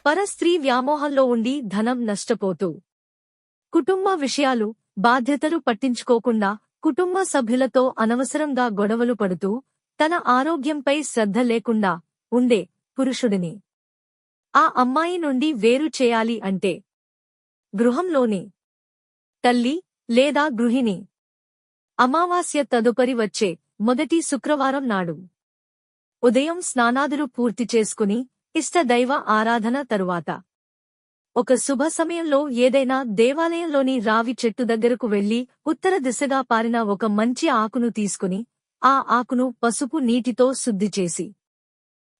పరస్త్రీ వ్యామోహంలో ఉండి ధనం నష్టపోతూ కుటుంబ విషయాలు, బాధ్యతలు పట్టించుకోకుండా కుటుంబ సభ్యులతో అనవసరంగా గొడవలు పడుతూ తన ఆరోగ్యంపై శ్రద్ధ లేకుండా ఉండే పురుషుడిని ఆ అమ్మాయి నుండి వేరు చేయాలి అంటే గృహంలోని తల్లి లేదా గృహిణి అమావాస్య తదుపరి వచ్చే మొదటి శుక్రవారం నాడు ఉదయం స్నానాదులు పూర్తి చేసుకుని ఇష్టదైవ ఆరాధన తరువాత ఒక శుభ సమయంలో ఏదైనా దేవాలయంలోని రావి చెట్టు దగ్గరకు వెళ్లి ఉత్తర దిశగా పారిన ఒక మంచి ఆకును తీసుకుని ఆ ఆకును పసుపు నీటితో శుద్ధి చేసి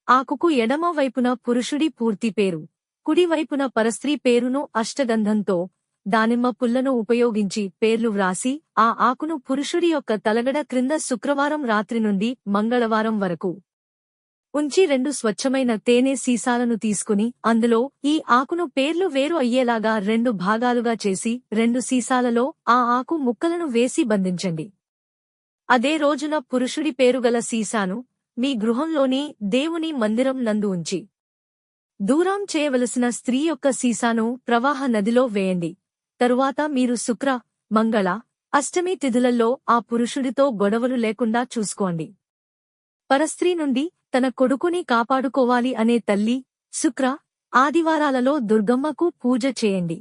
ఆకుకు ఎడమ వైపున పురుషుడి పూర్తి పేరు, కుడివైపున పరస్త్రీ పేరును అష్టగంధంతో దానిమ్మ పుల్లను ఉపయోగించి పేర్లు వ్రాసి ఆ ఆకును పురుషుడి యొక్క తలగడ క్రింద శుక్రవారం రాత్రి నుండి మంగళవారం వరకు ఉంచి 2 స్వచ్ఛమైన తేనె సీసాలను తీసుకుని అందులో ఈ ఆకును పేర్లు వేరు అయ్యేలాగా 2 భాగాలుగా చేసి 2 సీసాలలో ఆ ఆకు ముక్కలను వేసి బంధించండి. అదే రోజున పురుషుడి పేరుగల సీసాను మీ గృహంలోని దేవుని మందిరం నందు ఉంచి దూరం చేయవలసిన స్త్రీ యొక్క సీసాను ప్రవాహ నదిలో వేయండి. తరువాత మీరు శుక్ర, మంగళ, అష్టమి తిథులలో ఆ పురుషుడితో గొడవలు లేకుండా చూసుకోండి. పరస్త్రీ నుండి తన కొడుకుని కాపాడుకోవాలి అనే తల్లి శుక్ర, ఆదివారాలలో దుర్గమ్మకు పూజ చేయండి.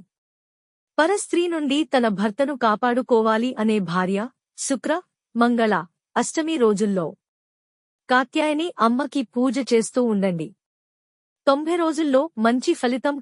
పరస్త్రీ నుండి తన భర్తను కాపాడుకోవాలి అనే భార్య శుక్ర, మంగళ, అష్టమి రోజుల్లో కాత్యాయని అమ్మకి పూజ చేస్తూ ఉండండి. 90 రోజుల్లో మంచి ఫలితం